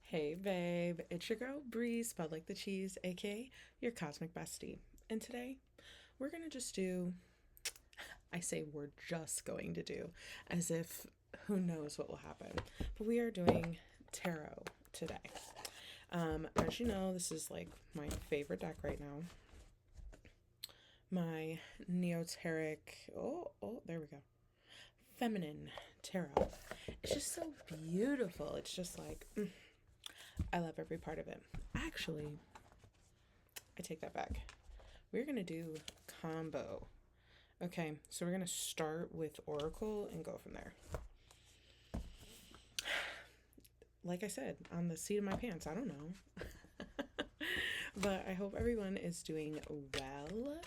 Hey babe, it's your girl Brie, spelled like the cheese, aka your cosmic bestie. And today we're gonna just do, I say we're just going to do, as if who knows what will happen. But we are doing tarot today. As you know, this is like my favorite deck right now. My neoteric, there we go. Feminine tarot. It's just so beautiful. It's just like, I love every part of it. Actually, I take that back. We're going to do combo. Okay, so we're going to start with Oracle and go from there. Like I said, on the seat of my pants, I don't know. But I hope everyone is doing well.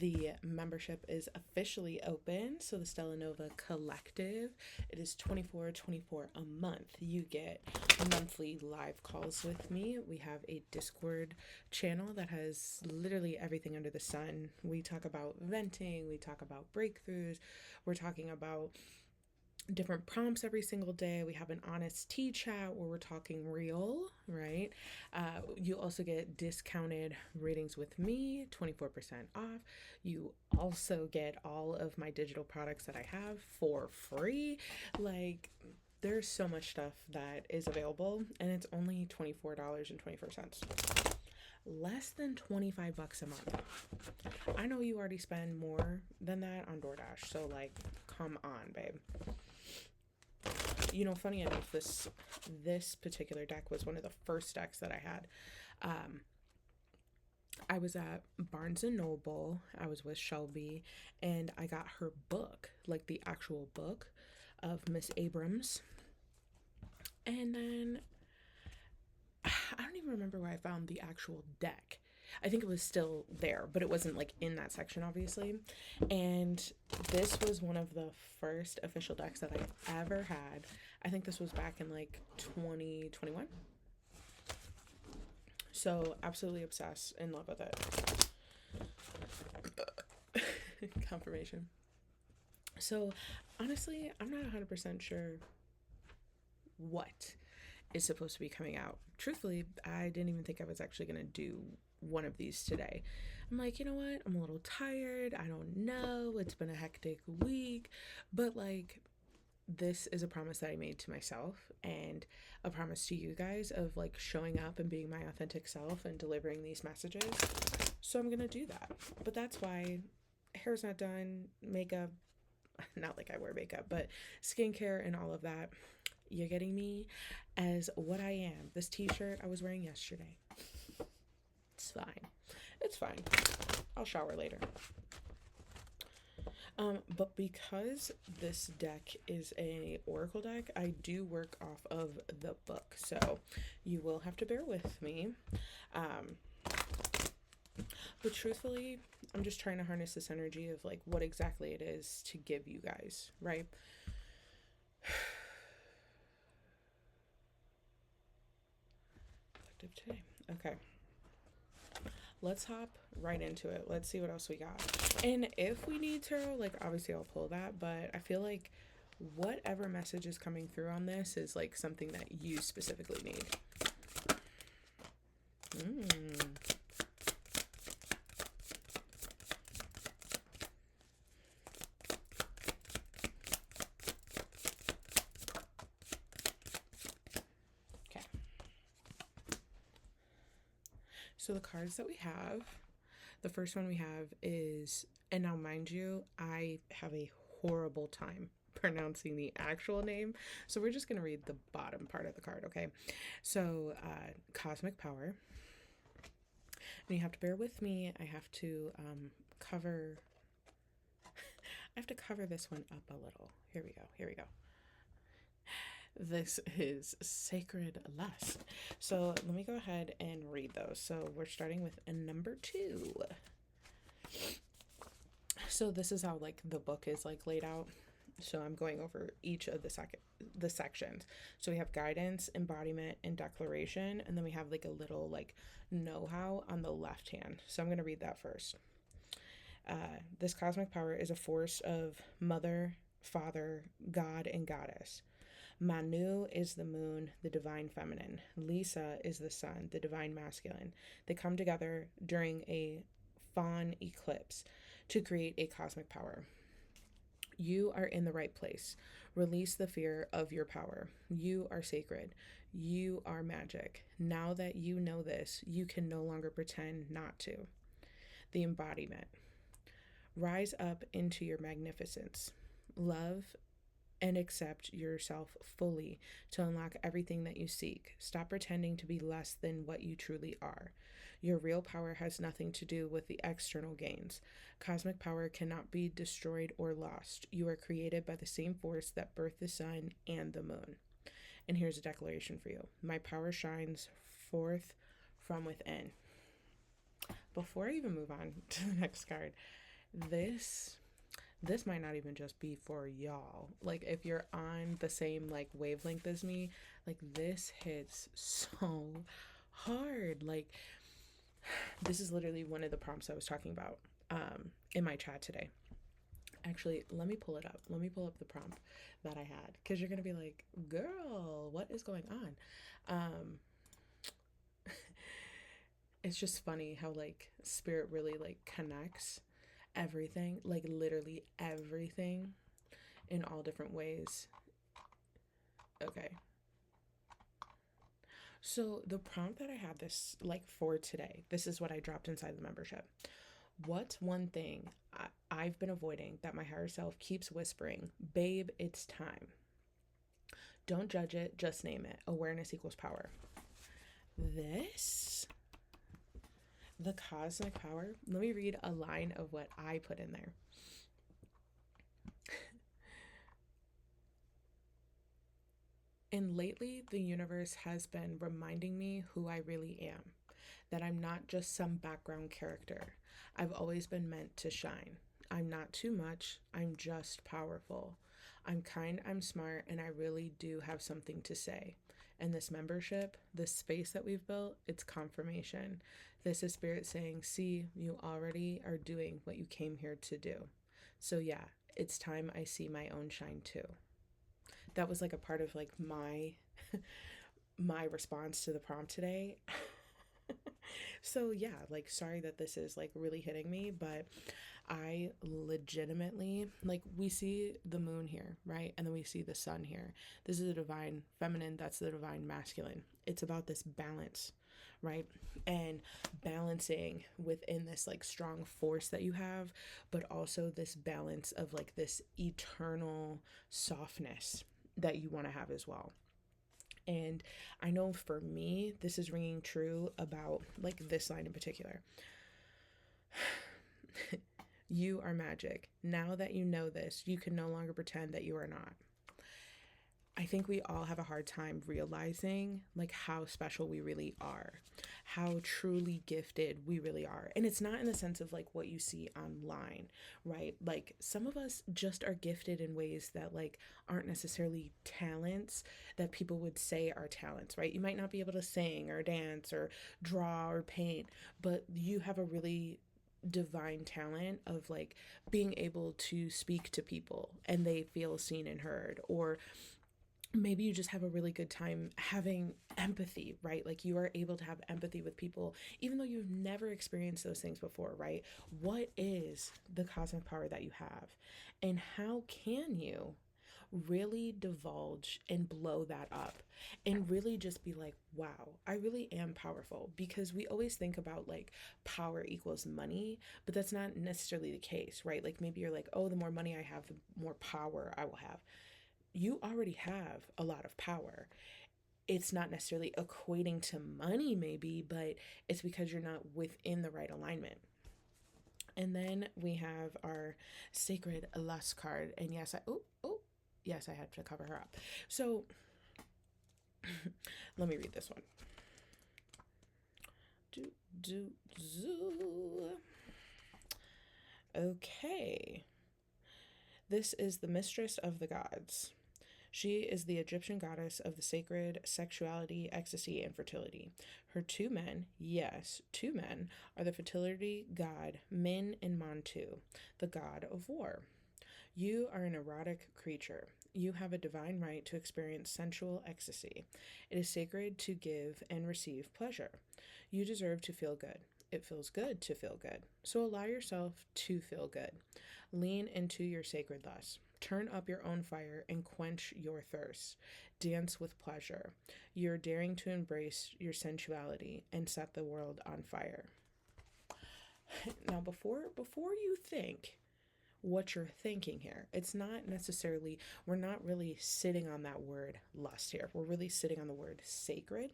The membership is officially open. So the Stella Nova Collective, it is $24.24 a month. You get monthly live calls with me. We have a Discord channel that has literally everything under the sun. We talk about venting, we talk about breakthroughs, we're talking about different prompts every single day. We have an honest tea chat where we're talking real, right? You also get discounted readings with me, 24% off. You also get all of my digital products that I have for free. Like, there's so much stuff that is available, and it's only $24.24. Less than 25 bucks a month. I know you already spend more than that on DoorDash, so like, come on, babe. Funny enough, this particular deck was one of the first decks that I had. I was at Barnes and Noble. I was with Shelby, and I got her book, like the actual book of Miss Abrams. And then I don't even remember where I found the actual deck. I think it was still there, but it wasn't like in that section, obviously. And this was one of the first official decks that I ever had. I think this was back in like 2021. So, absolutely obsessed, in love with it. Confirmation. So, honestly, I'm not 100% sure what is supposed to be coming out. Truthfully, I didn't even think I was actually going to do one of these today. I'm like, you know what? I'm a little tired. I don't know. It's been a hectic week. But like, this is a promise that I made to myself and a promise to you guys of like showing up and being my authentic self and delivering these messages. So I'm going to do that. But that's why hair's not done, makeup, not like I wear makeup, but skincare and all of that. You're getting me as what I am. This t-shirt I was wearing yesterday. It's fine. It's fine. I'll shower later. But because this deck is a oracle deck, I do work off of the book, so you will have to bear with me. But truthfully, I'm just trying to harness this energy of like what exactly it is to give you guys, right? Collective today. Okay. Let's hop right into it. Let's see what else we got. And if we need tarot, like obviously I'll pull that, but I feel like whatever message is coming through on this is like something that you specifically need. Okay. So the cards that we have, the first one we have is, and now mind you, I have a horrible time pronouncing the actual name, so we're just going to read the bottom part of the card, okay? So, cosmic power. And you have to bear with me. I have to cover I have to cover this one up a little. Here we go. Here we go. This is Sacred Lust. So let me go ahead and read those. So we're starting with a number 2. So this is how like the book is like laid out. So I'm going over each of the sections. So we have guidance, embodiment, and declaration, and then we have like a little like know-how on the left hand. So I'm going to read that first. This cosmic power is a force of mother, father, God, and goddess. Manu is the moon, the divine feminine. Lisa is the sun, the divine masculine. They come together during a fawn eclipse to create a cosmic power. You are in the right place. Release the fear of your power. You are sacred. You are magic. Now that you know this, you can no longer pretend not to. The embodiment. Rise up into your magnificence. Love and accept yourself fully to unlock everything that you seek. Stop pretending to be less than what you truly are. Your real power has nothing to do with the external gains. Cosmic power cannot be destroyed or lost. You are created by the same force that birthed the sun and the moon. And here's a declaration for you. My power shines forth from within. Before I even move on to the next card, this might not even just be for y'all. Like, if you're on the same like wavelength as me, like, this hits so hard. Like, this is literally one of the prompts I was talking about in my chat today. Actually, let me pull it up. Let me pull up the prompt that I had, because you're gonna be like, girl, what is going on? It's just funny how like spirit really like connects everything, like literally everything, in all different ways. Okay. So the prompt that I had this for today, this is what I dropped inside the membership. What's one thing I've been avoiding that my higher self keeps whispering, babe, it's time? Don't judge it, just name it. Awareness equals power. The cosmic power. Let me read a line of what I put in there. And lately, the universe has been reminding me who I really am, that I'm not just some background character. I've always been meant to shine. I'm not too much, I'm just powerful. I'm kind, I'm smart, and I really do have something to say. And this membership, this space that we've built, it's confirmation. This is spirit saying, see, you already are doing what you came here to do. So yeah, it's time I see my own shine too. That was like a part of like my my response to the prompt today. So yeah, like, sorry that this is like really hitting me, but I legitimately, like, we see the moon here, right? And then we see the sun here. This is the divine feminine, that's the divine masculine. It's about this balance, right? And balancing within this like strong force that you have, but also this balance of like this eternal softness that you want to have as well. And I know for me, this is ringing true about like this line in particular. You are magic. Now that you know this, you can no longer pretend that you are not. I think we all have a hard time realizing like how special we really are, how truly gifted we really are. And it's not in the sense of like what you see online, right? Like, some of us just are gifted in ways that like aren't necessarily talents that people would say are talents, right? You might not be able to sing or dance or draw or paint, but you have a really divine talent of like being able to speak to people and they feel seen and heard. Or maybe you just have a really good time having empathy, right? Like, you are able to have empathy with people even though you've never experienced those things before, right? What is the cosmic power that you have, and how can you really divulge and blow that up and really just be like, wow, I really am powerful? Because we always think about like power equals money, but that's not necessarily the case, right? Like, maybe you're like, oh, the more money I have, the more power I will have. You already have a lot of power. It's not necessarily equating to money, maybe, but it's because you're not within the right alignment. And then we have our sacred lust card. And yes, yes, I had to cover her up. So let me read this one. Okay. This is the mistress of the gods. She is the Egyptian goddess of the sacred sexuality, ecstasy, and fertility. Her two men, yes, two men, are the fertility god Min and Montu, the god of war. You are an erotic creature. you have a divine right to experience sensual ecstasy. It is sacred to give and receive pleasure. You deserve to feel good. It feels good to feel good. So allow yourself to feel good. Lean into your sacred lust. Turn up your own fire and quench your thirst. Dance with pleasure. You're daring to embrace your sensuality and set the world on fire. Now, before you think what you're thinking here, it's not necessarily, we're not really sitting on that word lust here. We're really sitting on the word sacred,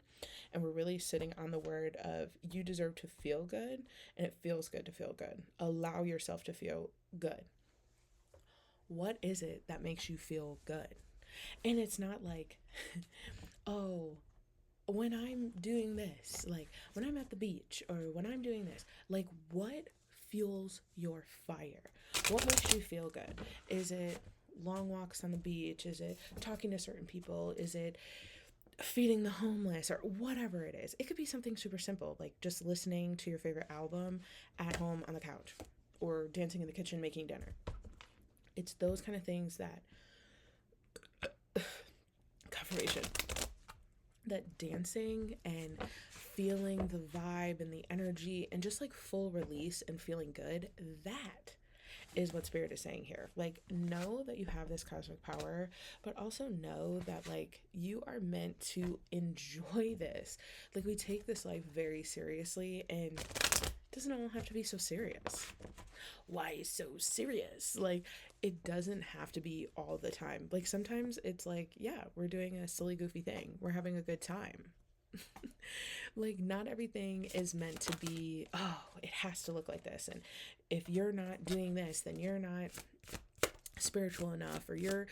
and we're really sitting on the word of you deserve to feel good, and it feels good to feel good. Allow yourself to feel good. What is it that makes you feel good? And it's not like, oh, when I'm doing this, like when I'm at the beach or when I'm doing this, like what fuels your fire? What makes you feel good? Is it long walks on the beach? Is it talking to certain people? Is it feeding the homeless or whatever it is? It could be something super simple, like just listening to your favorite album at home on the couch or dancing in the kitchen making dinner. It's those kind of things that confirmation that dancing and feeling the vibe and the energy and just like full release and feeling good, that is what spirit is saying here. Like, know that you have this cosmic power, but also know that like you are meant to enjoy this. Like, we take this life very seriously, and it doesn't all have to be so serious. Why so serious? Like, it doesn't have to be all the time. Like, sometimes it's like, yeah, we're doing a silly, goofy thing. We're having a good time. Like, not everything is meant to be, oh, it has to look like this. And if you're not doing this, then you're not spiritual enough, or you're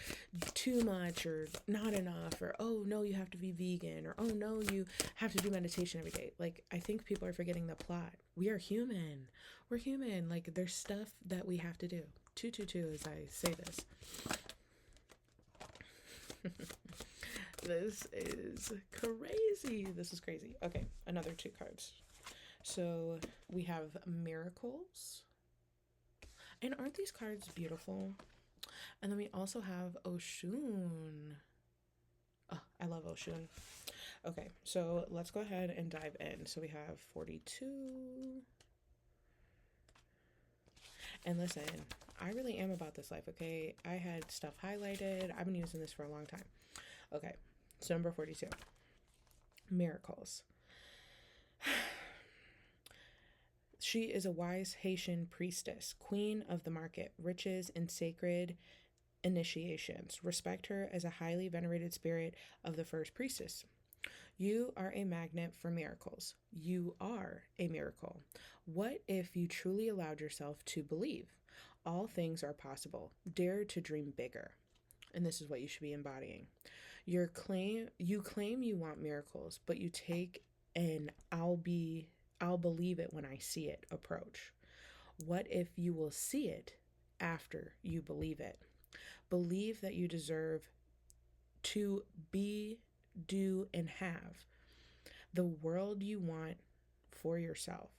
too much or not enough, or oh no, you have to be vegan, or oh no, you have to do meditation every day. Like, I think people are forgetting the plot. We are human. We're human. Like, there's stuff that we have to do. 222 as I say this. This is crazy. This is crazy. Okay, another 2 cards. So we have miracles. And aren't these cards beautiful? And then we also have Oshun. Oh, I love Oshun. Okay, so let's go ahead and dive in. So we have 42. And listen, I really am about this life, okay? I had stuff highlighted. I've been using this for a long time. Okay, so number 42. Miracles. She is a wise Haitian priestess, queen of the market, riches and sacred initiations. Respect her as a highly venerated spirit of the first priestess. You are a magnet for miracles. You are a miracle. What if you truly allowed yourself to believe? All things are possible. Dare to dream bigger. And this is what you should be embodying. You claim you want miracles, but you take an I'll believe it when I see it approach. What if you will see it after you believe it? Believe that you deserve to be, do, and have the world you want for yourself.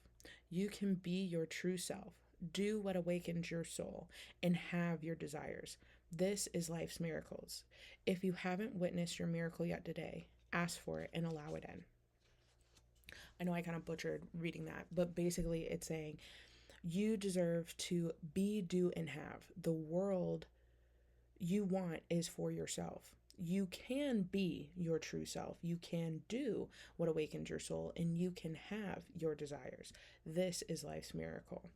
You can be your true self. Do what awakens your soul and have your desires. This is life's miracles. If you haven't witnessed your miracle yet today, ask for it and allow it in. I know I kind of butchered reading that, but basically it's saying you deserve to be, do, and have. The world you want is for yourself. You can be your true self. You can do what awakens your soul, and you can have your desires. This is life's miracle.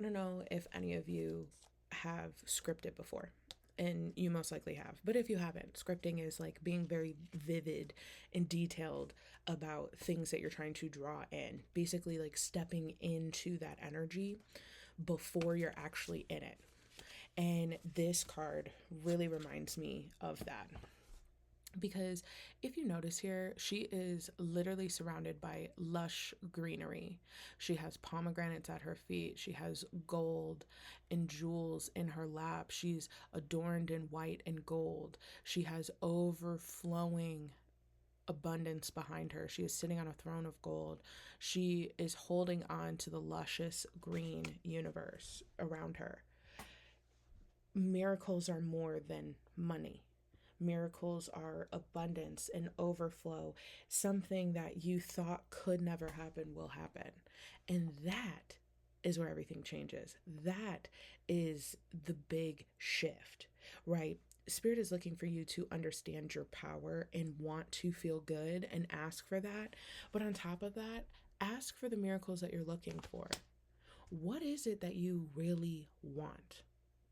I don't know if any of you have scripted before, and you most likely have. But if you haven't, scripting is like being very vivid and detailed about things that you're trying to draw in. Basically, like stepping into that energy before you're actually in it. And this card really reminds me of that. Because if you notice here, she is literally surrounded by lush greenery. She has pomegranates at her feet. She has gold and jewels in her lap. She's adorned in white and gold. She has overflowing abundance behind her. She is sitting on a throne of gold. She is holding on to the luscious green universe around her. miracles are more than money. Miracles are abundance and overflow. Something that you thought could never happen will happen. And that is where everything changes. That is the big shift, right? Spirit is looking for you to understand your power and want to feel good and ask for that. But on top of that, ask for the miracles that you're looking for. What is it that you really want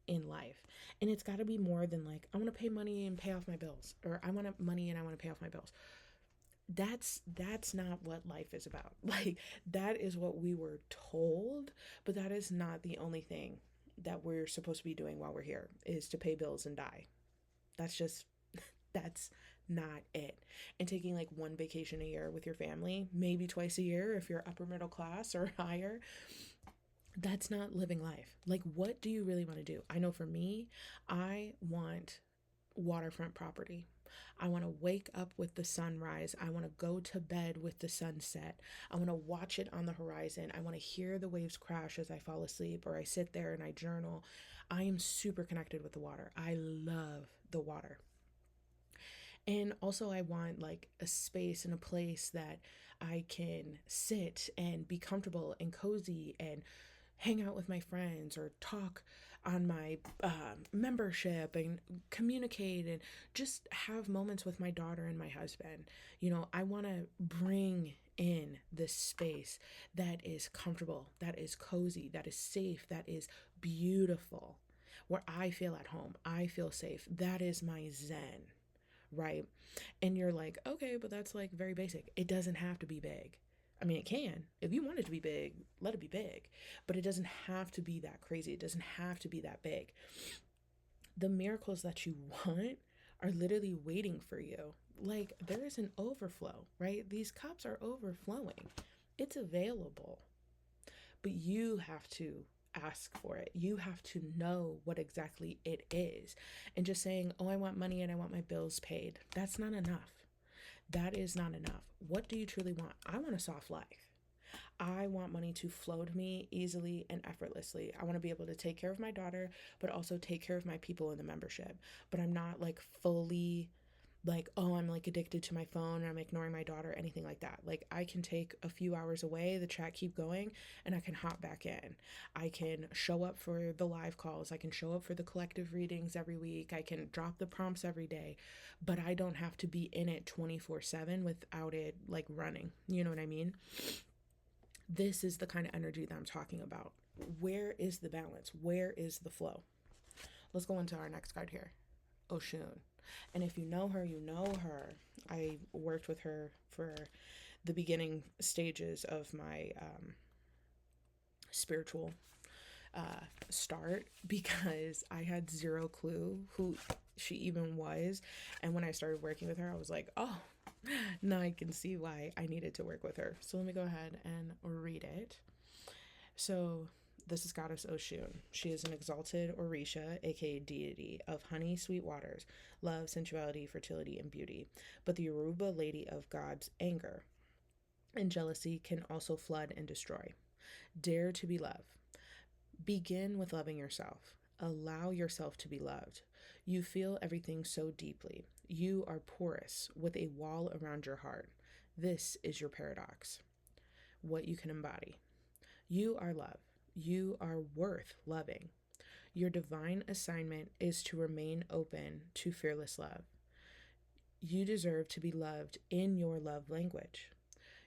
in life? And it's got to be more than like, I want to pay money and pay off my bills, or I want money and I want to pay off my bills. That's not what life is about. Like, that is what we were told, but that is not the only thing that we're supposed to be doing while we're here, is to pay bills and die. That's just, that's not it. And taking like one vacation a year with your family, maybe twice a year if you're upper middle class or higher, that's not living life. Like, what do you really want to do? I know for me, I want waterfront property. I want to wake up with the sunrise. I want to go to bed with the sunset. I want to watch it on the horizon. I want to hear the waves crash as I fall asleep, or I sit there and I journal. I am super connected with the water. I love the water. And also, I want like a space and a place that I can sit and be comfortable and cozy and hang out with my friends or talk on my membership and communicate and just have moments with my daughter and my husband. You know, I want to bring in this space that is comfortable, that is cozy, that is safe, that is beautiful, where I feel at home, I feel safe. That is my zen, right? And you're like, okay, but that's like very basic. It doesn't have to be big. I mean, it can. If you want it to be big, let it be big. But it doesn't have to be that crazy. It doesn't have to be that big. The miracles that you want are literally waiting for you. Like, there is an overflow, right? These cups are overflowing. It's available. But you have to ask for it. You have to know what exactly it is. And just saying, oh, I want money and I want my bills paid, that's not enough. That is not enough. What do you truly want? I want a soft life. I want money to flow to me easily and effortlessly. I want to be able to take care of my daughter, but also take care of my people in the membership. But I'm not like fully like, oh, I'm like addicted to my phone and I'm ignoring my daughter, anything like that. Like, I can take a few hours away, the chat keep going, and I can hop back in. I can show up for the live calls. I can show up for the collective readings every week. I can drop the prompts every day, but I don't have to be in it 24/7 without it like running. You know what I mean? This is the kind of energy that I'm talking about. Where is the balance? Where is the flow? Let's go into our next card here. Oshun. And if you know her, you know her. I worked with her for the beginning stages of my spiritual start, because I had zero clue who she even was. And when I started working with her, I was like, oh, now I can see why I needed to work with her. So let me go ahead and read it. So this is Goddess Oshun. She is an exalted Orisha, aka deity, of honey, sweet waters, love, sensuality, fertility, and beauty, but the Yoruba lady of God's anger and jealousy can also flood and destroy. Dare to be loved. Begin with loving yourself. Allow yourself to be loved. You feel everything so deeply. You are porous with a wall around your heart. This is your paradox. What you can embody. You are love. You are worth loving. Your divine assignment is to remain open to fearless love. You deserve to be loved in your love language.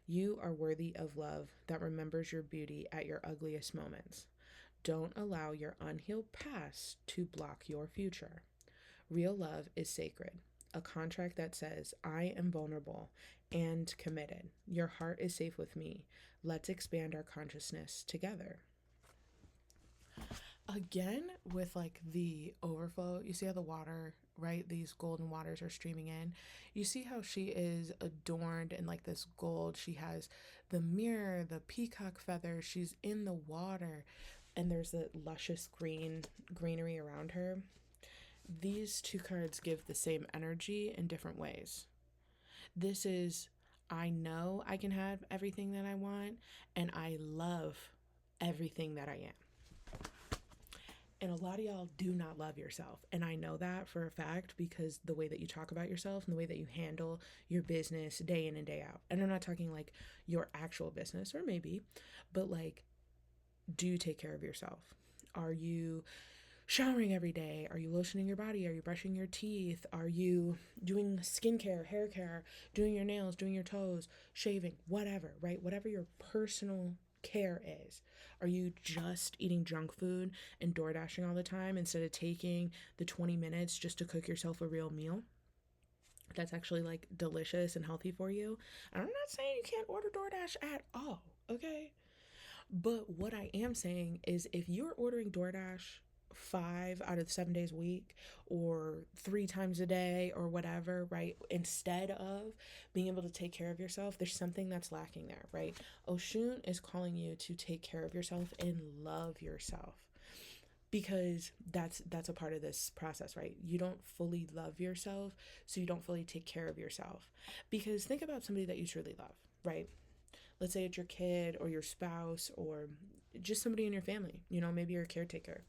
You are worthy of love that remembers your beauty at your ugliest moments. Don't allow your unhealed past to block your future. Real love is sacred, a contract that says, I am vulnerable and committed. Your heart is safe with me. Let's expand our consciousness together. Again, with like the overflow, you see how the water, right? These golden waters are streaming in. You see how she is adorned in like this gold. She has the mirror, the peacock feathers. She's in the water, and there's the luscious greenery around her. These two cards give the same energy in different ways. This is, I know I can have everything that I want, and I love everything that I am. And a lot of y'all do not love yourself. And I know that for a fact because the way that you talk about yourself and the way that you handle your business day in and day out. And I'm not talking like your actual business, or maybe, but like, do you take care of yourself? Are you showering every day? Are you lotioning your body? Are you brushing your teeth? Are you doing skincare, hair care, doing your nails, doing your toes, shaving, whatever, right? Whatever your personal care is. Are you just eating junk food and door dashing all the time instead of taking the 20 minutes just to cook yourself a real meal that's actually like delicious and healthy for you? And I'm not saying you can't order DoorDash at all, okay? But what I am saying is if you're ordering DoorDash 5 out of 7 days a week or 3 times a day or whatever, right? Instead of being able to take care of yourself, there's something that's lacking there, right? Oshun is calling you to take care of yourself and love yourself because that's a part of this process, right? You don't fully love yourself, so you don't fully take care of yourself. Because think about somebody that you truly love, right? Let's say it's your kid or your spouse or just somebody in your family, maybe you're a caretaker.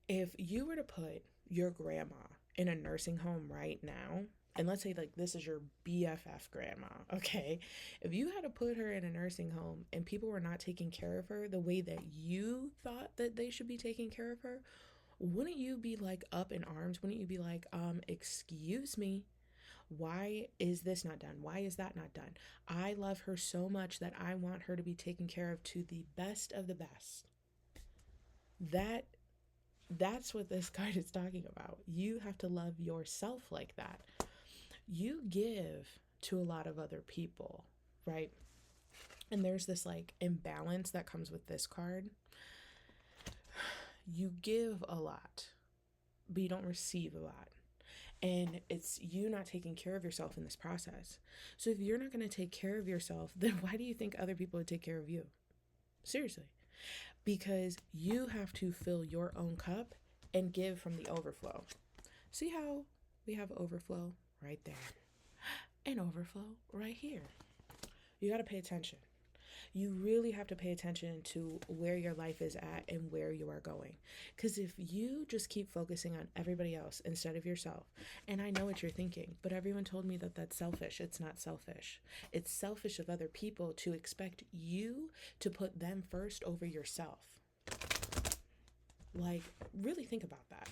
If you were to put your grandma in a nursing home right now, and let's say like this is your BFF grandma, okay? If you had to put her in a nursing home and people were not taking care of her the way that you thought that they should be taking care of her, wouldn't you be like up in arms? Wouldn't you be like, excuse me, why is this not done? Why is that not done? I love her so much that I want her to be taken care of to the best of the best. That's what this card is talking about. You have to love yourself like that. You give to a lot of other people, right? And there's this like imbalance that comes with this card. You give a lot, but you don't receive a lot. And it's you not taking care of yourself in this process. So if you're not going to take care of yourself, then why do you think other people would take care of you? Seriously. Because you have to fill your own cup and give from the overflow. See how we have overflow right there and overflow right here? You got to pay attention. You really have to pay attention to where your life is at and where you are going. Because if you just keep focusing on everybody else instead of yourself, and I know what you're thinking, but everyone told me that that's selfish. It's not selfish. It's selfish of other people to expect you to put them first over yourself. Like, really think about that.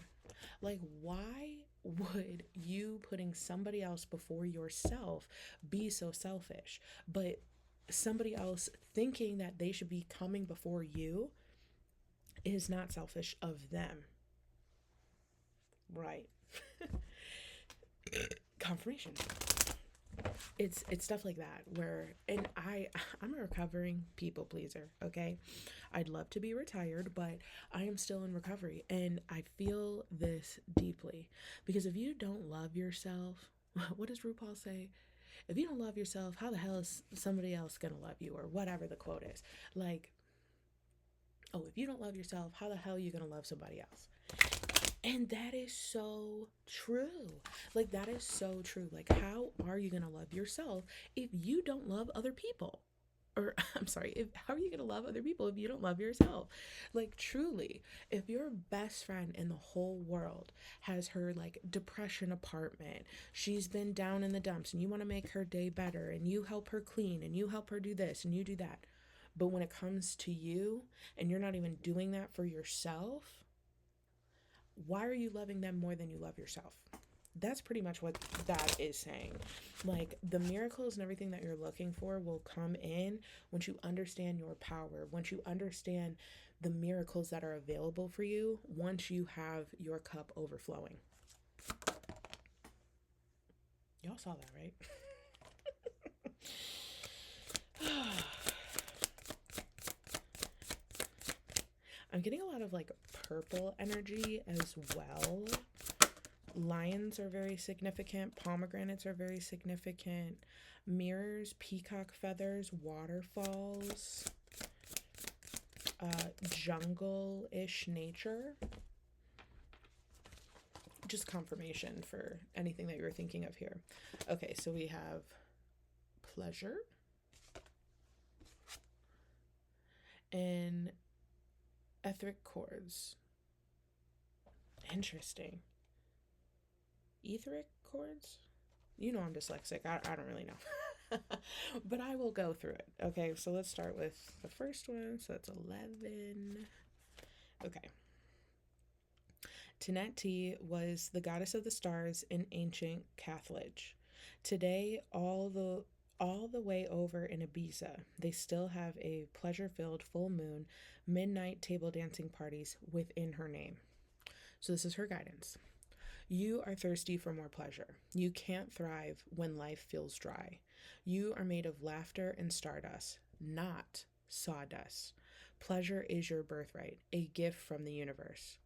Like, why would you putting somebody else before yourself be so selfish? But somebody else thinking that they should be coming before you is not selfish of them, right? Confirmation. It's stuff like that where, and I'm a recovering people pleaser, okay? I'd love to be retired, but I am still in recovery, and I feel this deeply because if you don't love yourself, what does RuPaul say? If you don't love yourself, how the hell is somebody else gonna love you, or whatever the quote is? Like, oh, if you don't love yourself, how the hell are you gonna love somebody else? And that is so true. Like, that is so true. Like, how are you gonna love yourself if you don't love other people? Or I'm sorry, how are you gonna love other people if you don't love yourself? Like, truly, if your best friend in the whole world has her like depression apartment, she's been down in the dumps, and you want to make her day better, and you help her clean, and you help her do this, and you do that, but when it comes to you and you're not even doing that for yourself, why are you loving them more than you love yourself? That's pretty much what that is saying. Like, the miracles and everything that you're looking for will come in once you understand your power, once you understand the miracles that are available for you, once you have your cup overflowing. Y'all saw that, right? I'm getting a lot of like purple energy as well. Lions are very significant. Pomegranates are very significant. Mirrors, peacock feathers, waterfalls, jungle-ish nature. Just confirmation for anything that you're thinking of here. Okay, so we have pleasure. And etheric chords. Interesting. Etheric chords? You know I'm dyslexic. I don't really know. But I will go through it. Okay, so let's start with the first one. So that's 11. Okay. Teneti was the goddess of the stars in ancient Carthage. Today, all the way over in Ibiza, they still have a pleasure-filled full moon midnight table dancing parties within her name. So this is her guidance. You are thirsty for more pleasure. You can't thrive when life feels dry. You are made of laughter and stardust, not sawdust. Pleasure is your birthright, a gift from the universe.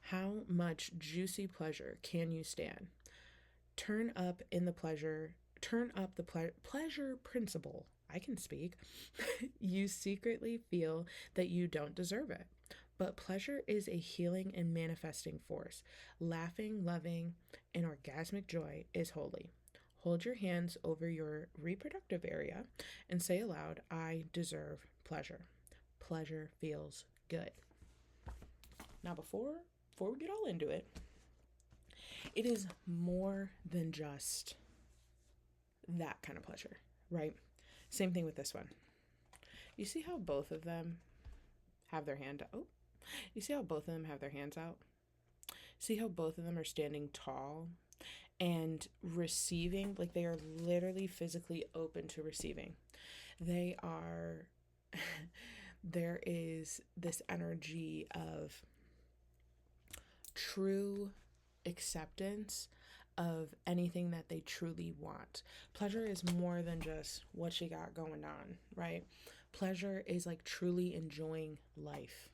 How much juicy pleasure can you stand? Turn up in the pleasure, turn up the pleasure principle. I can speak. You secretly feel that you don't deserve it. But pleasure is a healing and manifesting force. Laughing, loving, and orgasmic joy is holy. Hold your hands over your reproductive area and say aloud, I deserve pleasure. Pleasure feels good. Now, before we get all into it, it is more than just that kind of pleasure, right? Same thing with this one. You see how both of them have their hand out? Oh, you see how both of them have their hands out? See how both of them are standing tall and receiving? Like they are literally physically open to receiving. They are, there is this energy of true acceptance of anything that they truly want. Pleasure is more than just what you got going on, right? Pleasure is like truly enjoying life,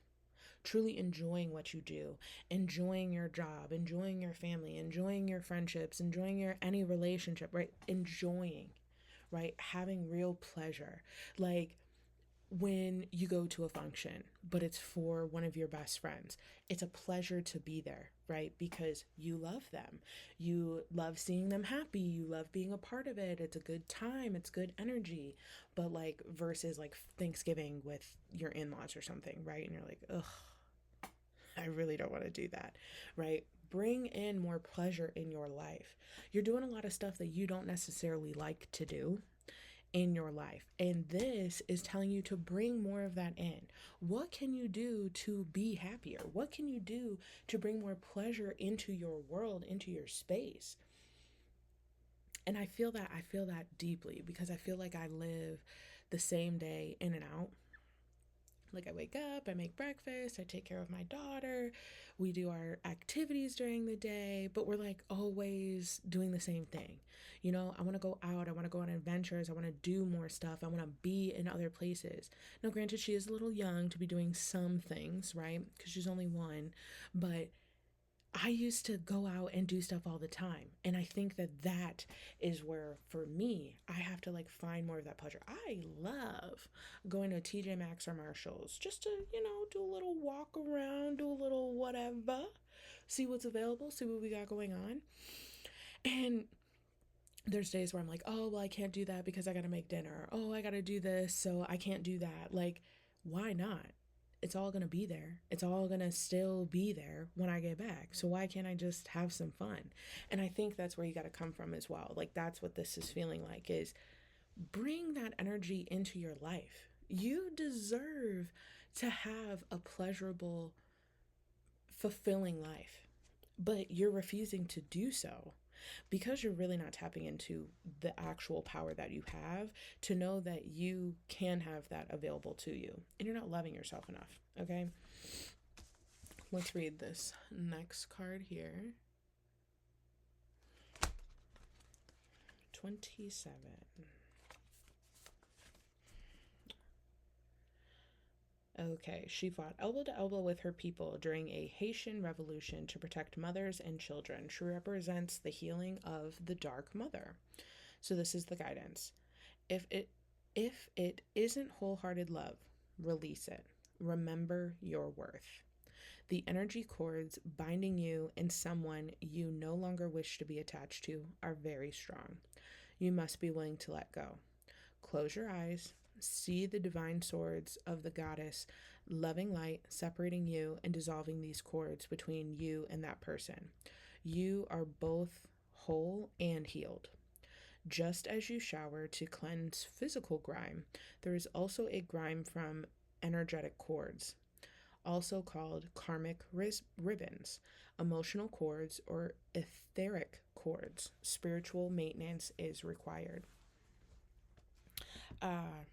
truly enjoying what you do, enjoying your job, enjoying your family, enjoying your friendships, enjoying your any relationship, right? Enjoying, right? Having real pleasure. Like when you go to a function, but it's for one of your best friends, it's a pleasure to be there, right? Because you love them. You love seeing them happy. You love being a part of it. It's a good time. It's good energy. But like versus like Thanksgiving with your in-laws or something, right? And you're like, ugh, I really don't want to do that, right? Bring in more pleasure in your life. You're doing a lot of stuff that you don't necessarily like to do in your life. And this is telling you to bring more of that in. What can you do to be happier? What can you do to bring more pleasure into your world, into your space? And I feel that deeply because I feel like I live the same day in and out. Like I wake up, I make breakfast, I take care of my daughter, we do our activities during the day, but we're like always doing the same thing. You know, I want to go out, I want to go on adventures, I want to do more stuff, I want to be in other places. Now, granted, she is a little young to be doing some things, right? Because she's only one, but I used to go out and do stuff all the time. And I think that that is where, for me, I have to like find more of that pleasure. I love going to TJ Maxx or Marshalls just to, you know, do a little walk around, do a little whatever, see what's available, see what we got going on. And there's days where I'm like, oh, well, I can't do that because I got to make dinner. Oh, I got to do this, so I can't do that. Like, why not? It's all going to be there. It's all going to still be there when I get back. So why can't I just have some fun? And I think that's where you got to come from as well. Like that's what this is feeling like is bring that energy into your life. You deserve to have a pleasurable, fulfilling life, but you're refusing to do so because you're really not tapping into the actual power that you have to know that you can have that available to you and you're not loving yourself enough. Okay, let's read this next card here. 27. Okay, she fought elbow to elbow with her people during a Haitian revolution to protect mothers and children. She represents the healing of the Dark Mother. So this is the guidance. If it isn't wholehearted love, release it. Remember your worth. The energy cords binding you and someone you no longer wish to be attached to are very strong. You must be willing to let go. Close your eyes, See the divine swords of the goddess, loving light, separating you and dissolving these cords between you and that person. You are both whole and healed. Just as you shower to cleanse physical grime, there is also a grime from energetic cords, also called karmic ribbons, emotional cords, or etheric cords. Spiritual maintenance is required. Uh,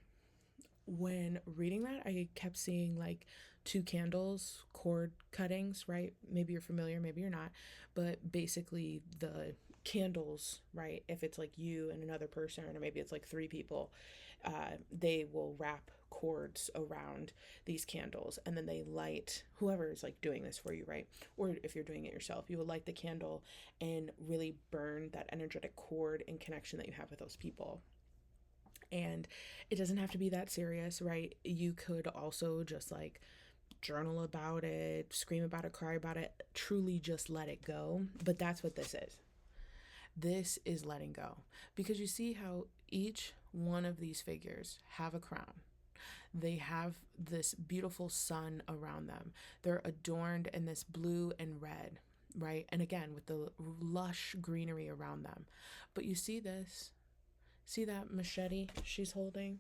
when reading that, I kept seeing like two candles, cord cuttings, right? Maybe you're familiar, maybe you're not, but basically the candles, right? If it's like you and another person, or maybe it's like three people, they will wrap cords around these candles and then they light whoever is like doing this for you, right? Or if you're doing it yourself, you will light the candle and really burn that energetic cord and connection that you have with those people. And it doesn't have to be that serious, right? You could also just like journal about it, scream about it, cry about it, truly just let it go. But that's what this is. This is letting go. Because you see how each one of these figures have a crown. They have this beautiful sun around them. They're adorned in this blue and red, right? And again, with the lush greenery around them. But you see this? See that machete she's holding?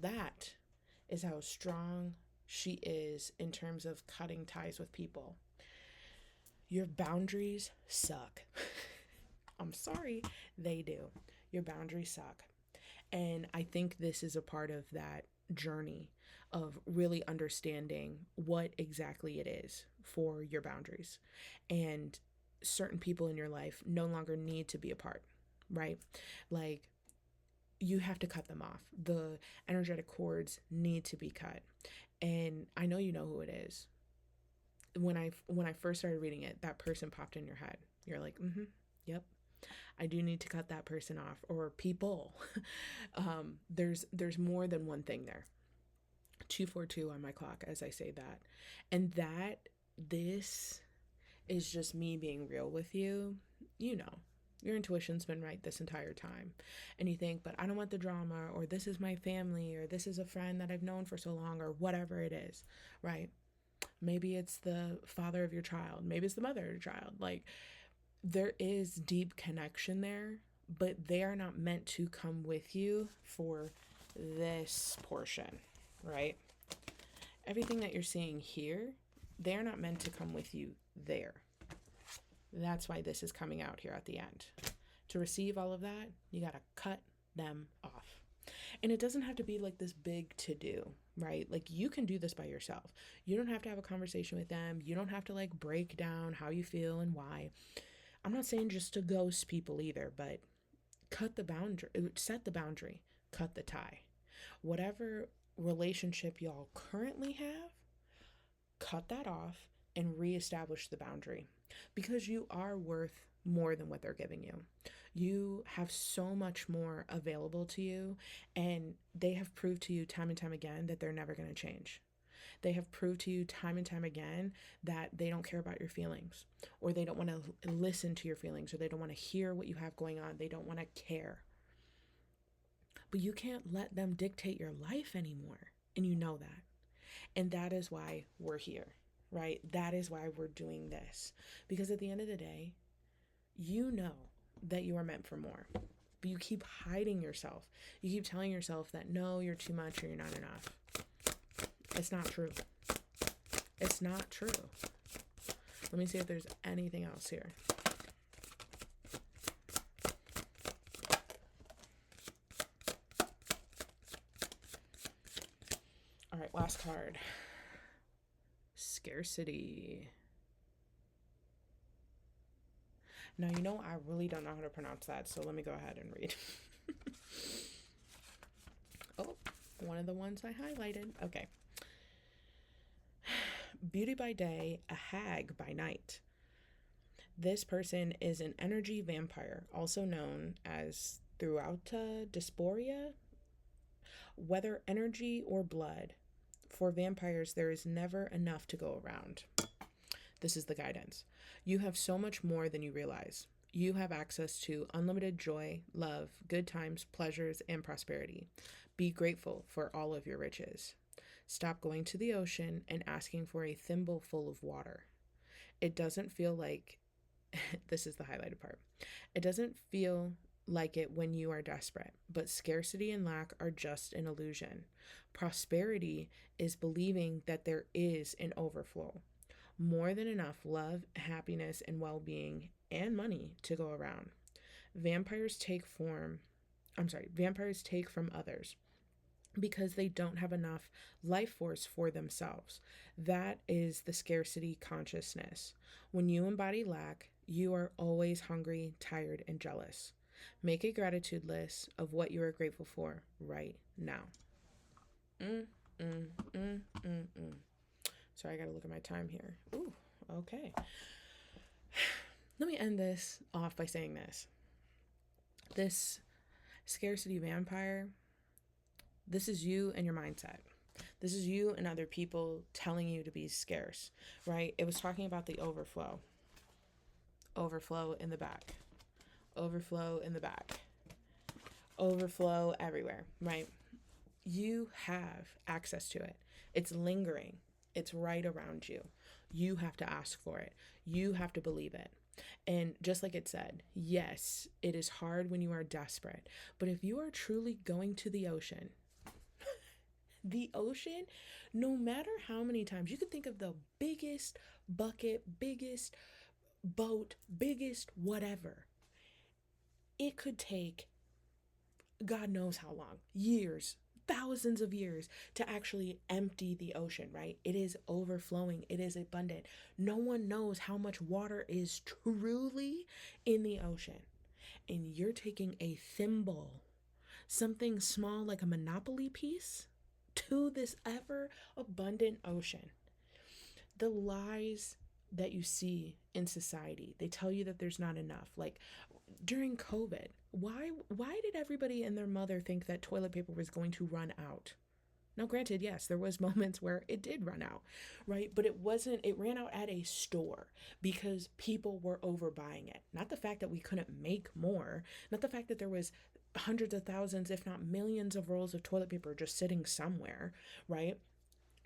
That is how strong she is in terms of cutting ties with people. Your boundaries suck. I'm sorry, they do. Your boundaries suck. And I think this is a part of that journey of really understanding what exactly it is for your boundaries. And certain people in your life no longer need to be a part, right? Like, you have to cut them off. The energetic cords need to be cut. And I know you know who it is. When I first started reading it, that person popped in your head. You're like, yep, I do need to cut that person off, or people. There's more than one thing there. 242 on my clock as I say that. And this is just me being real with you. You know, your intuition's been right this entire time. And you think, but I don't want the drama, or this is my family, or this is a friend that I've known for so long, or whatever it is, right? Maybe it's the father of your child. Maybe it's the mother of your child. Like, there is deep connection there, but they are not meant to come with you for this portion, right? Everything that you're seeing here, they're not meant to come with you there. That's why this is coming out here at the end. To receive all of that, you got to cut them off. And it doesn't have to be like this big to-do, right? Like, you can do this by yourself. You don't have to have a conversation with them. You don't have to like break down how you feel and why. I'm not saying just to ghost people either, but cut the boundary, set the boundary, cut the tie. Whatever relationship y'all currently have, cut that off and reestablish the boundary, because you are worth more than what they're giving you. You have so much more available to you, and they have proved to you time and time again that they're never going to change. They have proved to you time and time again that they don't care about your feelings, or they don't want to listen to your feelings, or they don't want to hear what you have going on. They don't want to care. But you can't let them dictate your life anymore, and you know that. And that is why we're here, right? That is why we're doing this. Because at the end of the day, you know that you are meant for more. But you keep hiding yourself. You keep telling yourself that no, you're too much or you're not enough. It's not true. It's not true. Let me see if there's anything else here. All right, last card. Scarcity. Now, you know, I really don't know how to pronounce that, so let me go ahead and read. Oh, one of the ones I highlighted. Okay. Beauty by day, a hag by night. This person is an energy vampire, also known as throughout dysphoria, whether energy or blood. For vampires, there is never enough to go around. This is the guidance. You have so much more than you realize. You have access to unlimited joy, love, good times, pleasures, and prosperity. Be grateful for all of your riches. Stop going to the ocean and asking for a thimble full of water. It doesn't feel like, this is the highlighted part, it doesn't feel like it when you are desperate, but scarcity and lack are just an illusion. Prosperity is believing that there is an overflow, more than enough love, happiness, and well being, and money to go around. Vampires take form, vampires take from others because they don't have enough life force for themselves. That is the scarcity consciousness. When you embody lack, you are always hungry, tired, and jealous. Make a gratitude list of what you are grateful for right now. Mm, mm, mm, mm, mm. Sorry, I gotta look at my time here. Ooh, okay. Let me end this off by saying this. This scarcity vampire, this is you and your mindset. This is you and other people telling you to be scarce, right? It was talking about the overflow. Overflow in the back. Overflow in the back. Overflow everywhere, right? You have access to it. It's lingering. It's right around you. You have to ask for it. You have to believe it. And just like it said, yes, it is hard when you are desperate. But if you are truly going to the ocean, no matter how many times, you could think of the biggest bucket, biggest boat, biggest whatever. It could take God knows how long, years, thousands of years to actually empty the ocean, right? It is overflowing. It is abundant. No one knows how much water is truly in the ocean. And you're taking a thimble, something small like a Monopoly piece, to this ever abundant ocean. The lies that you see in society, they tell you that there's not enough. Like during COVID, why did everybody and their mother think that toilet paper was going to run out? Now, granted, yes, there was moments where it did run out, right? But it ran out at a store because people were overbuying it. Not the fact that we couldn't make more, not the fact that there was hundreds of thousands, if not millions of rolls of toilet paper just sitting somewhere, right?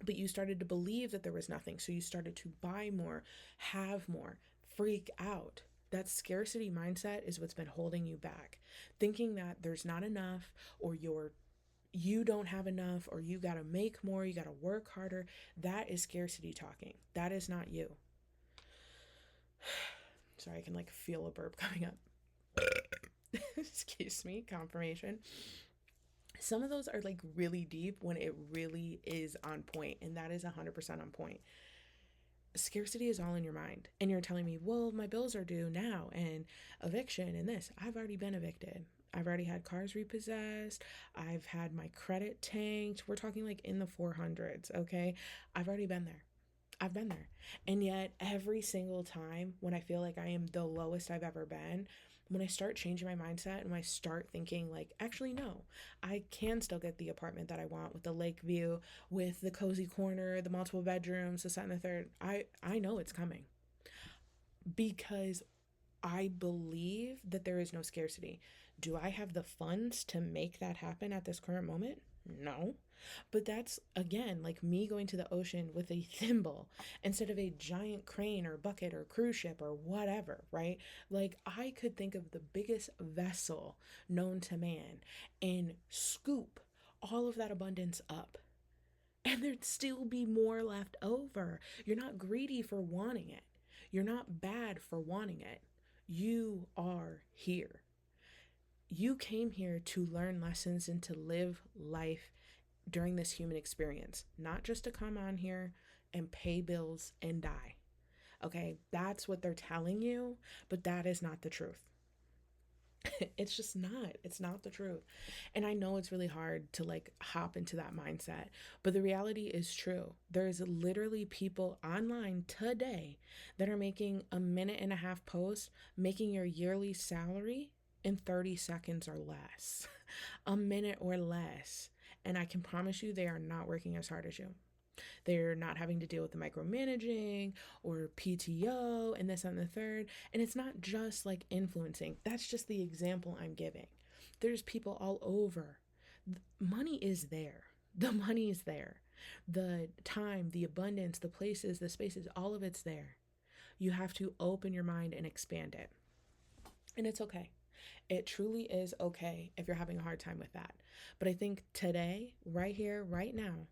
But you started to believe that there was nothing. So you started to buy more, have more, freak out. That scarcity mindset is what's been holding you back. Thinking that there's not enough, or you don't have enough, or you got to make more, you got to work harder. That is scarcity talking. That is not you. Sorry, I can like feel a burp coming up. Excuse me, confirmation. Some of those are like really deep when it really is on point, and that is 100% on point. Scarcity is all in your mind, and you're telling me, well, my bills are due now, and eviction and this. I've already been evicted. I've already had cars repossessed. I've had my credit tanked. We're talking like in the 400s, okay? I've already been there. I've been there. And yet every single time when I feel like I am the lowest I've ever been, when I start changing my mindset and I start thinking like, actually, no, I can still get the apartment that I want with the lake view, with the cozy corner, the multiple bedrooms, the second and the third. I know it's coming because I believe that there is no scarcity. Do I have the funds to make that happen at this current moment? No. But that's, again, like me going to the ocean with a thimble instead of a giant crane or bucket or cruise ship or whatever, right? Like I could think of the biggest vessel known to man and scoop all of that abundance up. And there'd still be more left over. You're not greedy for wanting it. You're not bad for wanting it. You are here. You came here to learn lessons and to live life during this human experience, not just to come on here and pay bills and die. Okay, that's what they're telling you, but that is not the truth. It's just not. It's not the truth. And I know it's really hard to like hop into that mindset, but the reality is true. There's literally people online today that are making a minute and a half post, making your yearly salary in 30 seconds or less, a minute or less. And I can promise you they are not working as hard as you. They're not having to deal with the micromanaging or PTO and this and the third. And it's not just like influencing. That's just the example I'm giving. There's people all over Money is there. The money is there. The time, the abundance, the places, the spaces, all of it's there. You have to open your mind and expand it. And it's okay. It truly is okay if you're having a hard time with that. But I think today, right here, right now,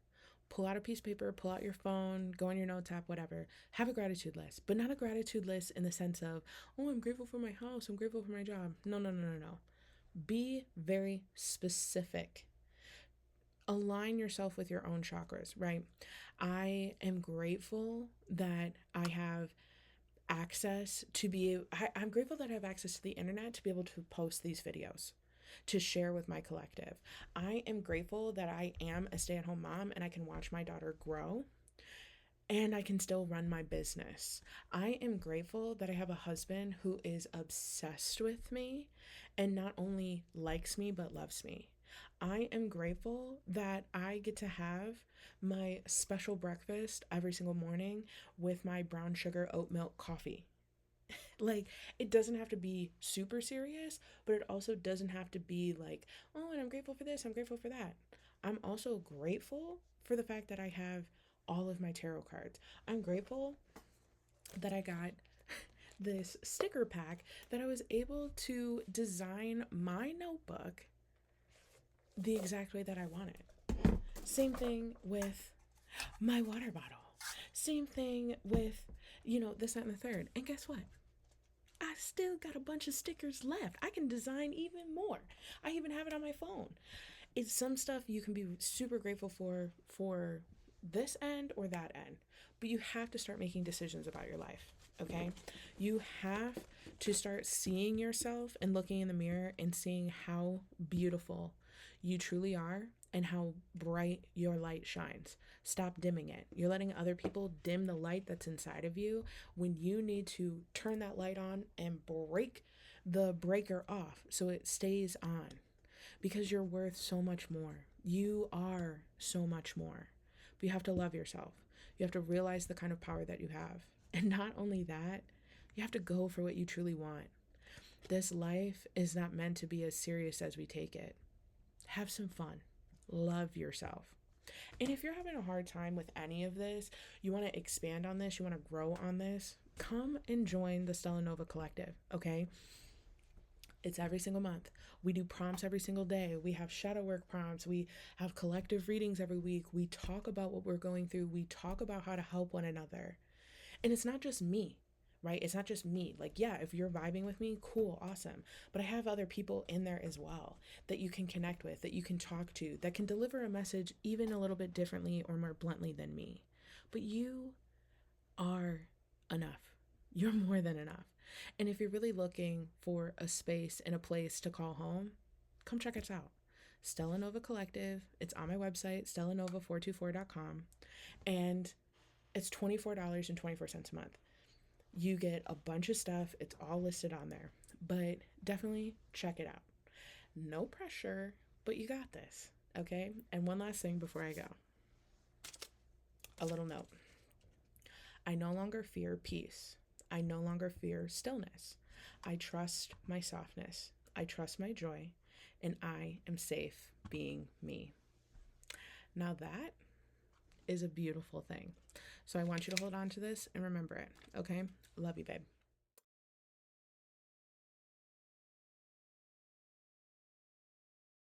pull out a piece of paper, pull out your phone, go on your notes app, whatever. Have a gratitude list, but not a gratitude list in the sense of, oh, I'm grateful for my house, I'm grateful for my job. No, no, no, no, no. Be very specific. Align yourself with your own chakras, right? I am grateful that I have access to I'm grateful that I have access to the internet to be able to post these videos, to share with my collective. I am grateful that I am a stay-at-home mom and I can watch my daughter grow and I can still run my business. I am grateful that I have a husband who is obsessed with me and not only likes me but loves me. I am grateful that I get to have my special breakfast every single morning with my brown sugar oat milk coffee. Like, it doesn't have to be super serious, but it also doesn't have to be like, oh, and I'm grateful for this, I'm grateful for that. I'm also grateful for the fact that I have all of my tarot cards. I'm grateful that I got this sticker pack that I was able to design my notebook the exact way that I wanted. Same thing with my water bottle. Same thing with, this, that, and the third. And guess what? I still got a bunch of stickers left. I can design even more. I even have it on my phone. It's some stuff you can be super grateful for this end or that end. But you have to start making decisions about your life, okay? You have to start seeing yourself and looking in the mirror and seeing how beautiful you truly are and how bright your light shines. Stop dimming it. You're letting other people dim the light that's inside of you when you need to turn that light on and break the breaker off so it stays on, because you're worth so much more. You are so much more. But you have to love yourself. You have to realize the kind of power that you have. And not only that, you have to go for what you truly want. This life is not meant to be as serious as we take it. Have some fun. Love yourself. And if you're having a hard time with any of this, you want to expand on this, you want to grow on this, come and join the Stella Nova Collective, okay? It's every single month. We do prompts every single day. We have shadow work prompts. We have collective readings every week. We talk about what we're going through. We talk about how to help one another. And it's not just me, right? It's not just me. Like, yeah, if you're vibing with me, cool, awesome. But I have other people in there as well that you can connect with, that you can talk to, that can deliver a message even a little bit differently or more bluntly than me. But you are enough. You're more than enough. And if you're really looking for a space and a place to call home, come check us out. Stella Nova Collective. It's on my website, stellanova424.com. And it's $24.24 a month. You get a bunch of stuff. It's all listed on there. But definitely check it out. No pressure, but you got this, okay? And one last thing before I go. A little note. I no longer fear peace. I no longer fear stillness. I trust my softness. I trust my joy. And I am safe being me. Now that is a beautiful thing. So I want you to hold on to this and remember it, okay? Love you, babe.